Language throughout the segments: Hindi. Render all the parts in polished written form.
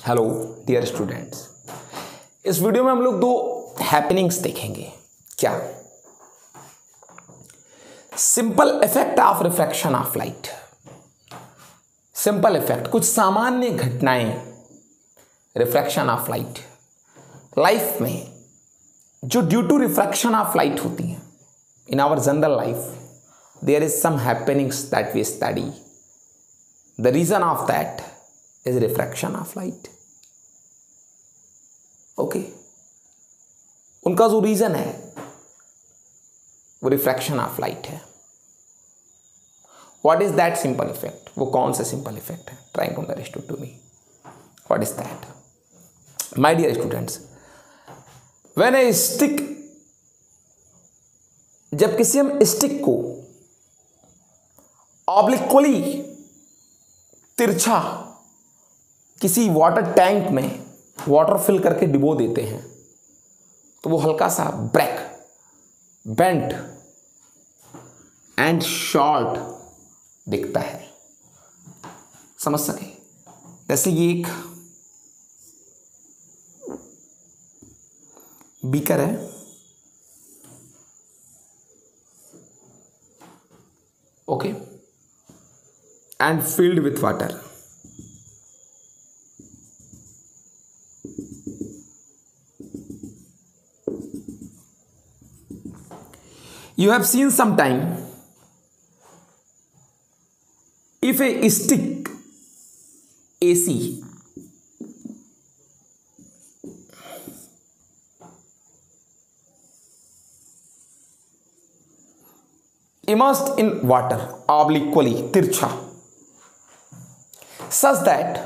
हेलो डियर स्टूडेंट्स, इस वीडियो में हम लोग दो हैपनिंग्स देखेंगे। क्या? Simple effect of refraction of light. Simple effect, कुछ सामान्य घटनाएं रिफ्रैक्शन ऑफ लाइट लाइफ में जो due to refraction of light होती हैं। In our general life there is some happenings that we study. The reason of that is refraction of light. Okay, उनका जो रीजन है वो रिफ्रैक्शन ऑफ लाइट है। What is that simple effect? वो कौन सा सिंपल इफेक्ट है? Trying to understand to me what is that. My dear students, when a stick, जब किसी हम स्टिक को ऑब्लिक्वली तिरछा किसी वाटर टैंक में वाटर फिल करके डिबो देते हैं तो वो हल्का सा ब्रेक, बेंट एंड शॉर्ट दिखता है। समझ सके? जैसे ये एक बीकर है, okay, and filled with water. You have seen sometime if a stick AC immersed in water obliquely tircha such that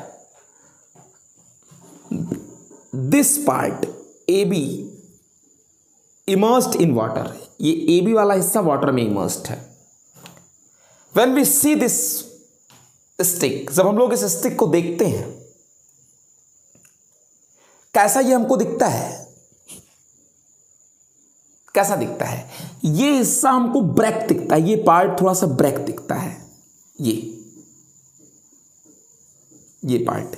this part AB immersed in water, ये AB वाला हिस्सा वाटर में इमर्स्ड है। When we see this stick, जब हम लोग इस स्टिक को देखते हैं, कैसा ये हमको दिखता है? कैसा दिखता है? ये हिस्सा हमको ब्रेक दिखता है, ये पार्ट थोड़ा सा ब्रेक दिखता है। ये पार्ट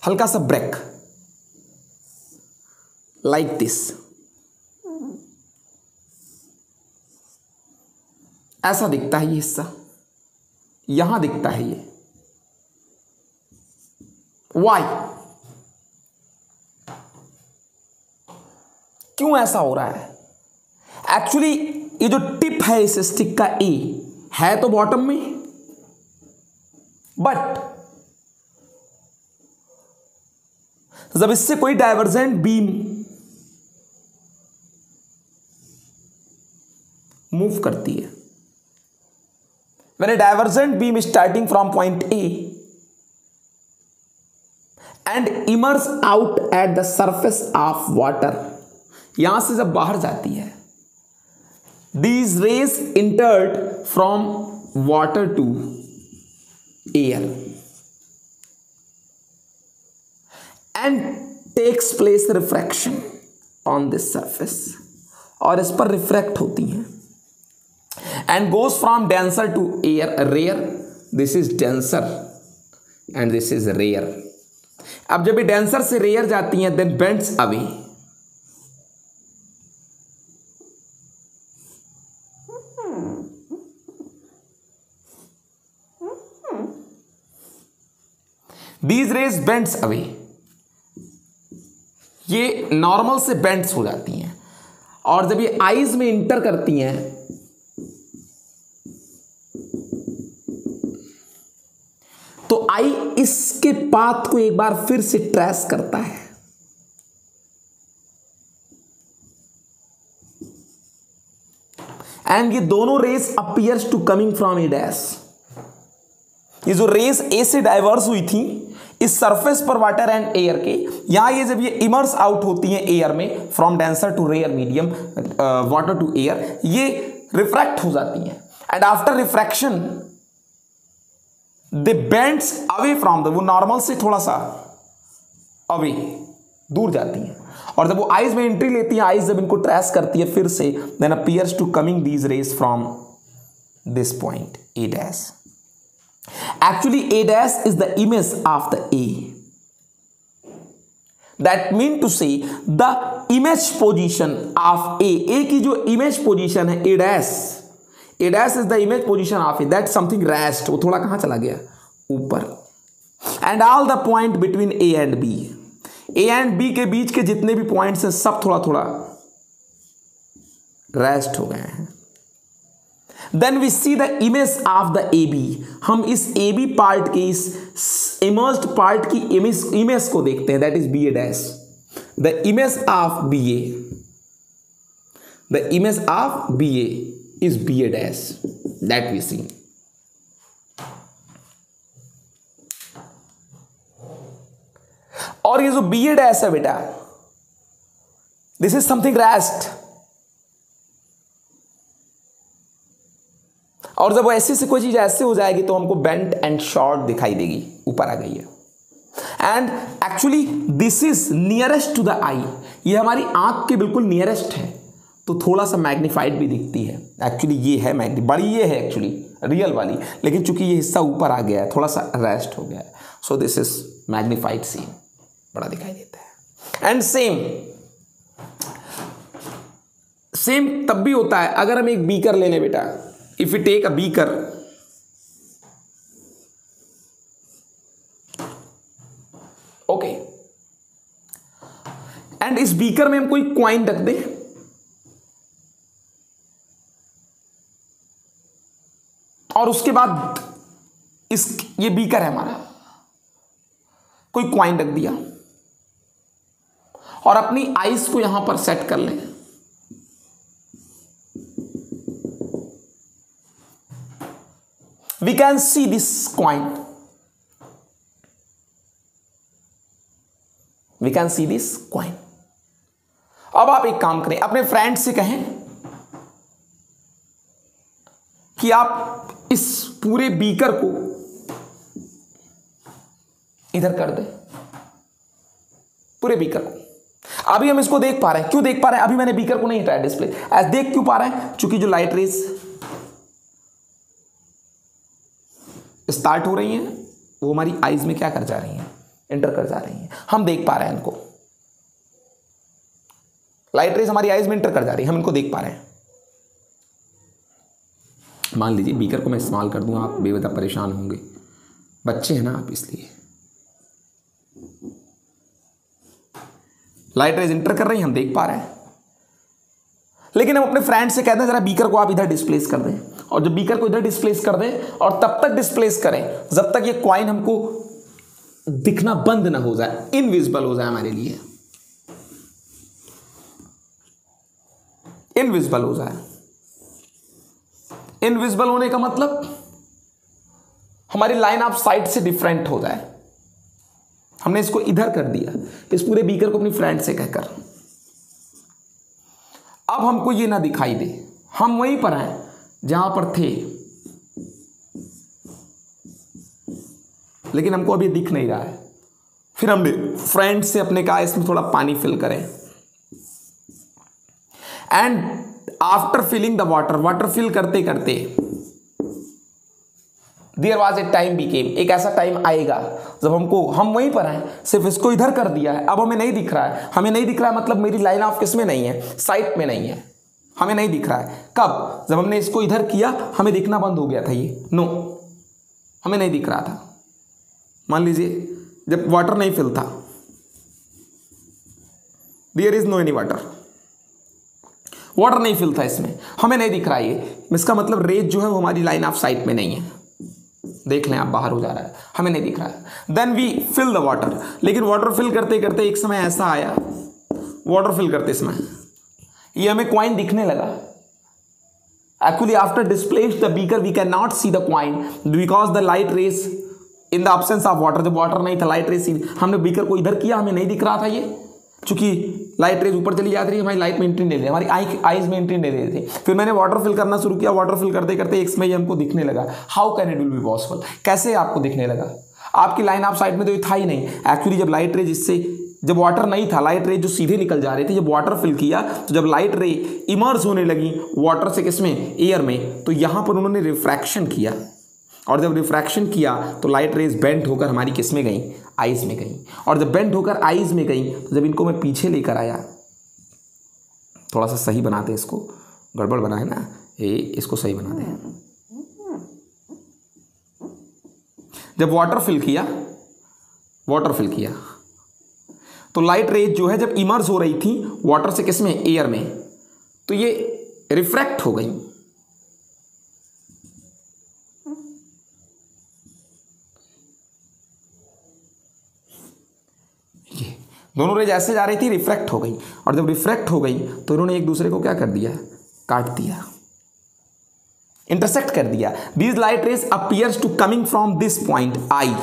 हल्का सा ब्रेक, लाइक दिस, ऐसा दिखता है। ये हिस्सा यहां दिखता है। ये वाई? क्यों ऐसा हो रहा है? एक्चुअली ये जो टिप है इस स्टिक का ए है तो बॉटम में, बट जब इससे कोई डाइवर्जेंट बीम मूव करती है, when a divergent beam starting from point A and immerse out at the surface of water, यहां से जब बाहर जाती है, these rays entered from water to air and takes place refraction on this surface, और इस पर रिफ्रैक्ट होती हैं and goes from denser to rare. This is denser and this is rare. अब जब ये denser से rare जाती हैं then bends away. These rays bends away. ये नॉर्मल से बेंड्स हो जाती हैं और जब ये आईज में इंटर करती हैं तो आई इसके पाथ को एक बार फिर से ट्रेस करता है एंड ये दोनों rays appears to coming from a dash. ये जो रेस ए से डाइवर्स हुई थी इस सरफेस पर वाटर एंड एयर के, यहां ये जब ये इमर्स आउट होती हैं एयर में from denser to rare medium water to air, ये रिफ्रैक्ट हो जाती हैं and after refraction they bends away from the, वो नॉर्मल से थोड़ा सा अवे दूर जाती हैं और जब वो आइज में एंट्री लेती है, आइज जब इनको ट्रेस करती है फिर से, then appears to coming these rays from this point A dash. Actually A dash is the image of the A that mean to say the image position of A की जो इमेज पोजिशन है A dash is the image position of A, that something rest, वो थोड़ा कहां चला गया, ऊपर। And all the point between A and B, A and B के बीच के जितने भी पॉइंट्स हैं सब थोड़ा थोड़ा रेस्ट हो गए हैं। Then we see the image of the A B, हम इस ए बी पार्ट के इस इमर्स्ड पार्ट की इमेज को देखते हैं, that is B A dash. The image of B A, the image of B A is B A dash, that V C. और ये जो बी ए डैश है बेटा, दिस इज समथिंग रेस्ट। और जब ऐसे से कोई चीज ऐसे हो जाएगी तो हमको बेंट एंड शॉर्ट दिखाई देगी, ऊपर आ गई है। And actually this is nearest to the eye, ये हमारी आंख के बिल्कुल नियरेस्ट है, तो थोड़ा सा मैग्नीफाइड भी दिखती है। एक्चुअली ये है बड़ी ये है एक्चुअली रियल वाली, लेकिन चूंकि ये हिस्सा ऊपर आ गया है, थोड़ा सा रेस्ट हो गया है, so this is magnified seen, बड़ा दिखाई देता है। एंड सेम तब भी होता है अगर हम एक बीकर ले लें बेटा, if you take a beaker, okay, and इस बीकर में हम कोई क्वाइन रख दें, और उसके बाद ये बीकर है हमारा, कोई क्वाइन रख दिया और अपनी आईज को यहां पर सेट कर लें। We can see this coin. We can see this coin. अब आप एक काम करें, अपने फ्रेंड से कहें कि आप इस पूरे बीकर को इधर कर दें, पूरे बीकर को। अभी हम इसको देख पा रहे हैं, क्यों देख पा रहे हैं? अभी मैंने बीकर को नहीं हटाया डिस्प्ले, ऐसे देख क्यों पा रहे हैं? चूंकि जो लाइट रेज स्टार्ट हो रही हैं वो हमारी आईज में क्या कर जा रही हैं, एंटर कर जा रही हैं, हम देख पा रहे हैं इनको, लाइट रेज हमारी आईज में एंटर कर जा रही है, हम इनको देख पा रहे हैं। मान लीजिए बीकर को मैं इस्तेमाल कर दूंगा, आप बेवजह परेशान होंगे, बच्चे हैं ना आप, इसलिए लाइट रेज एंटर कर रही हैं, हम देख पा रहे हैं। लेकिन हम अपने फ्रेंड से कहते हैं जरा बीकर को आप इधर डिस्प्लेस कर दें, और जब बीकर को इधर डिस्प्लेस कर दें और तब तक डिस्प्लेस करें जब तक ये कॉइन हमको दिखना बंद ना हो जाए, इनविजिबल हो जाए हमारे लिए, इनविजिबल हो जाए। इनविजिबल होने का मतलब हमारी लाइन ऑफ साइट से डिफरेंट हो जाए। हमने इसको इधर कर दिया, इस पूरे बीकर को अपनी फ्रेंड से कहकर, अब हमको ये ना दिखाई दे, हम वहीं पर हैं जहां पर थे, लेकिन हमको अभी दिख नहीं रहा है। फिर हमने फ्रेंड से अपने कहा इसमें थोड़ा पानी फिल करें, and after filling the water fill करते करते there was a time became, एक ऐसा टाइम आएगा जब हम वहीं पर हैं, सिर्फ इसको इधर कर दिया है, अब हमें नहीं दिख रहा है। हमें नहीं दिख रहा है मतलब मेरी लाइन ऑफ किस में नहीं है, साइट में नहीं है, हमें नहीं दिख रहा है। कब? जब हमने इसको इधर किया हमें दिखना बंद हो गया था, ये नो हमें नहीं दिख रहा था। मान लीजिए जब वाटर नहीं फिल था, there is no any water नहीं फिल था, इसमें हमें नहीं दिख रहा है ये, इसका मतलब रेज जो है वो हमारी लाइन ऑफ साइट में नहीं है। देख लें आप, बाहर हो जा रहा है, हमें नहीं दिख रहा है। Then we fill the water, लेकिन वाटर फिल करते करते एक समय ऐसा आया, वाटर फिल करते समय ये हमें क्वाइन दिखने लगा। Actually after displaced the beaker we can not see the coin because the light rays in the absence of water, जब वाटर नहीं था लाइट रेज, हमने बीकर को इधर किया, हमें नहीं दिख रहा था ये, चूंकि लाइट रेज ऊपर चली जाती रही, हमारी लाइट में एंट्री नहीं दे रही, हमारी आईज में एंट्री नहीं दे रही थी। फिर मैंने वाटर फिल करना शुरू किया, वाटर फिल करते करते एक समय हमको दिखने लगा। How can it will be possible, कैसे आपको दिखने लगा? आपकी लाइन ऑफ साइट में तो ये था ही नहीं। एक्चुअली जब लाइट रेज इससे, जब वाटर नहीं था, लाइट रे जो सीधे निकल जा रहे थे, जब वाटर फिल किया तो जब लाइट रे इमर्ज होने लगी वाटर से, किसमें, एयर में, तो यहां पर उन्होंने रिफ्रैक्शन किया और जब रिफ्रैक्शन किया तो लाइट रेज बेंट होकर हमारी किस में गई, आईज में गई। और जब बेंट होकर आईज में गई तो जब इनको मैं पीछे लेकर आया, थोड़ा सा सही बनाते इसको, गड़बड़ बना है ना ये, इसको सही बना दें। जब वाटर फिल किया तो लाइट रेज जो है जब इमर्ज हो रही थी वाटर से किस में, एयर में, तो ये रिफ्रैक्ट हो गई। दोनों रेज ऐसे जा रही थी, रिफ्रैक्ट हो गई, और जब रिफ्रैक्ट हो गई तो इन्होंने एक दूसरे को क्या कर दिया, काट दिया, इंटरसेक्ट कर दिया। These light rays appears to coming from this point I,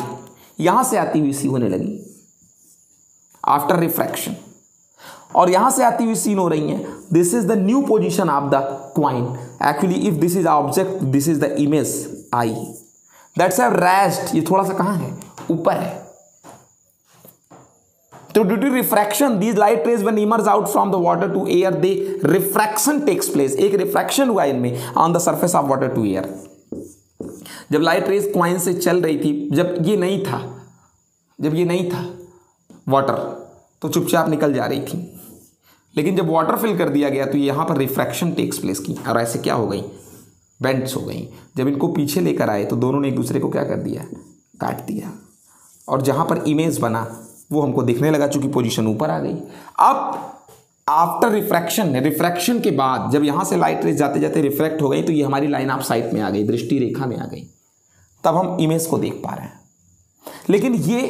यहां से आती हुई सी होने लगी आफ्टर रिफ्रैक्शन, और यहां से आती हुई सीन हो रही है। This is the new position of the coin. Actually if this is object, this is the image I, that's have rest, ये थोड़ा सा कहां है, ऊपर है। So due to refraction, these light rays when emerge out from the water to air, they refraction takes place. एक रिफ्रैक्शन हुआ इनमें on the surface of water to air. जब लाइट रेज क्वाइन से चल रही थी, जब ये नहीं था वाटर, तो चुपचाप निकल जा रही थी, लेकिन जब वाटर फिल कर दिया गया तो यहाँ पर रिफ्रैक्शन टेक्स प्लेस की, और ऐसे क्या हो गई, बेंड्स हो गई। जब इनको पीछे लेकर आए तो दोनों ने एक दूसरे को क्या कर दिया, काट दिया, और जहाँ पर इमेज बना वो हमको दिखने लगा, चूंकि पोजीशन ऊपर आ गई। अब आफ्टर रिफ्रैक्शन के बाद जब यहाँ से लाइट रेज जाते जाते रिफ्रैक्ट हो गई तो ये हमारी लाइन ऑफ साइट में आ गई, दृष्टि रेखा में आ गई, तब हम इमेज को देख पा रहे हैं। लेकिन ये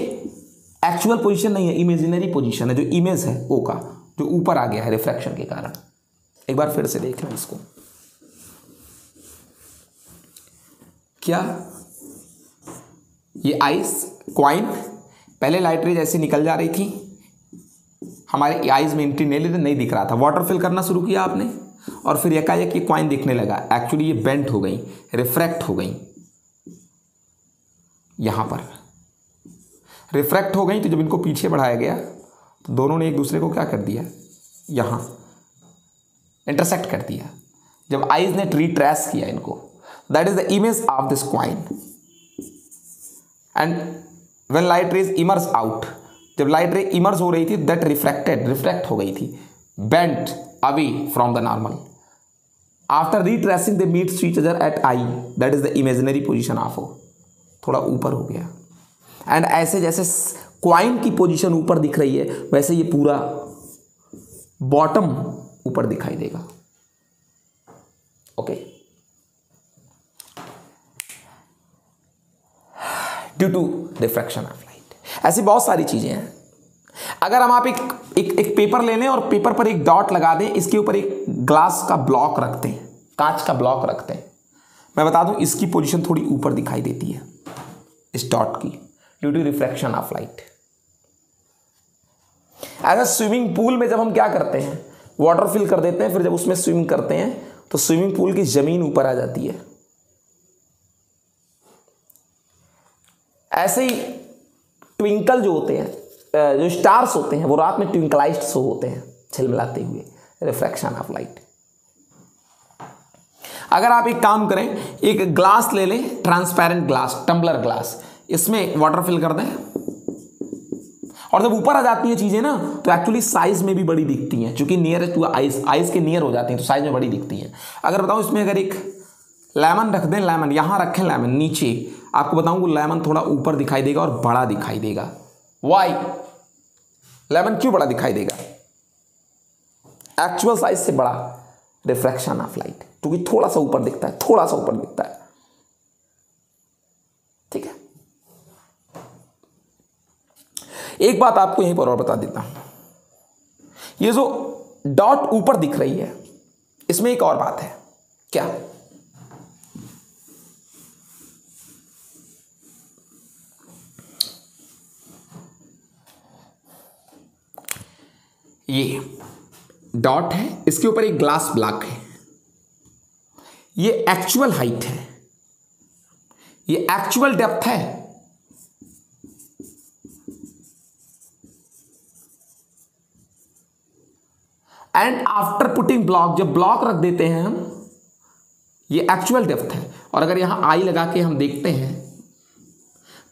एक्चुअल पोजीशन नहीं है, इमेजिनरी पोजीशन है, जो इमेज है ओ का, जो ऊपर आ गया है रिफ्रैक्शन के कारण। एक बार फिर से देख लें इसको, क्या ये आइस क्वाइन, पहले लाइट रेज ऐसे निकल जा रही थी, हमारे आइज में एंट्री नहीं दिख रहा था, वाटर फिल करना शुरू किया आपने, और फिर एकाएक ये क्वाइन दिखने लगा। एक्चुअली ये बेंट हो गई, रिफ्रैक्ट हो गई, यहां पर रिफ्रैक्ट हो गई। तो जब इनको पीछे बढ़ाया गया तो दोनों ने एक दूसरे को क्या कर दिया, यहां इंटरसेक्ट कर दिया। जब आइज ने रिट्रेस किया इनको, that is the image of this coin. And when light rays emerge out, जब लाइट रे इमर्ज हो रही थी, दैट रिफ्रैक्ट हो गई थी, bent away from the normal. After retracing they meet each other at I, that is the imaginary position of O, थोड़ा ऊपर हो गया। एंड ऐसे जैसे क्वाइन की पोजीशन ऊपर दिख रही है, वैसे ये पूरा बॉटम ऊपर दिखाई देगा। Okay, due to refraction of light. ऐसी बहुत सारी चीजें हैं। अगर हम आप एक पेपर ले लें और पेपर पर एक डॉट लगा दें, इसके ऊपर एक ग्लास का ब्लॉक रखते हैं, कांच का ब्लॉक रखते हैं, मैं बता दूं इसकी पोजीशन थोड़ी ऊपर दिखाई देती है इस डॉट की, due to refraction of light. As swimming pool में जब हम क्या करते हैं, वाटर फिल कर देते हैं, फिर जब उसमें स्विमिंग करते हैं तो स्विमिंग पूल की जमीन ऊपर आ जाती है। ऐसे ही ट्विंकल जो होते हैं, जो स्टार्स होते हैं, वो रात में ट्विंकलाइज्ड शो होते हैं, झिलमिलाते हुए, रिफ्रैक्शन ऑफ लाइट। अगर आप एक काम करें, एक ग्लास ले लें, ट्रांसपेरेंट ग्लास, टम्बलर ग्लास, इसमें वाटर फिल कर दें, और जब ऊपर आ जाती हैं चीजें ना, तो एक्चुअली साइज में भी बड़ी दिखती हैं, क्योंकि नियर टू आइज के नियर हो जाती हैं, तो साइज में बड़ी दिखती हैं। अगर बताऊं इसमें अगर एक लेमन रख दें, लेमन यहां रखें, लेमन नीचे, आपको बताऊं वो लेमन थोड़ा ऊपर दिखाई देगा और बड़ा दिखाई देगा। वाई? लेमन क्यों बड़ा दिखाई देगा? एक्चुअल साइज से बड़ा, रिफ्रैक्शन ऑफ लाइट, क्योंकि थोड़ा सा ऊपर दिखता है, थोड़ा सा ऊपर दिखता है। ठीक है, एक बात आपको यहीं पर और बता देता हूं, ये जो डॉट ऊपर दिख रही है, इसमें एक और बात है। क्या? ये डॉट है, इसके ऊपर एक ग्लास ब्लॉक है, ये एक्चुअल हाइट है, ये एक्चुअल डेप्थ है। एंड आफ्टर पुटिंग ब्लॉक, जब ब्लॉक रख देते हैं हम, ये एक्चुअल डेप्थ है। और अगर यहां आई लगा के हम देखते हैं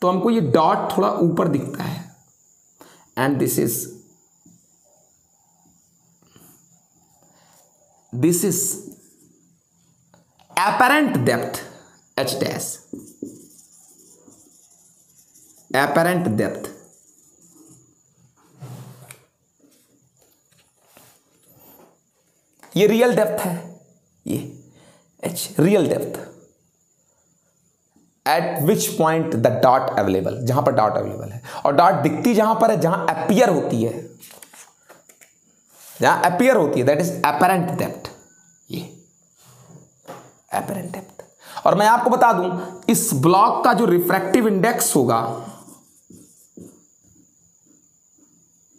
तो हमको ये डॉट थोड़ा ऊपर दिखता है, and this is apparent depth h dash, apparent depth. ये रियल डेप्थ है, ये h real depth eight which point the dot available, जहां पर डॉट अवेलेबल है, और डॉट दिखती जहां पर है, जहां अपीयर होती है, जहां अपीयर होती है, दैट इज अपरेंट डेप्थ, ये अपरेंट डेप्थ। और मैं आपको बता दूं इस ब्लॉक का जो रिफ्रैक्टिव इंडेक्स होगा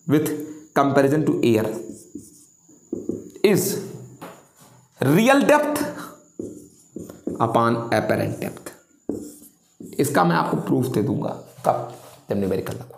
with comparison to air is real depth upon apparent depth. इसका मैं आपको प्रूफ दे दूंगा तब जब न्यूमेरिकल लगवाऊंगा।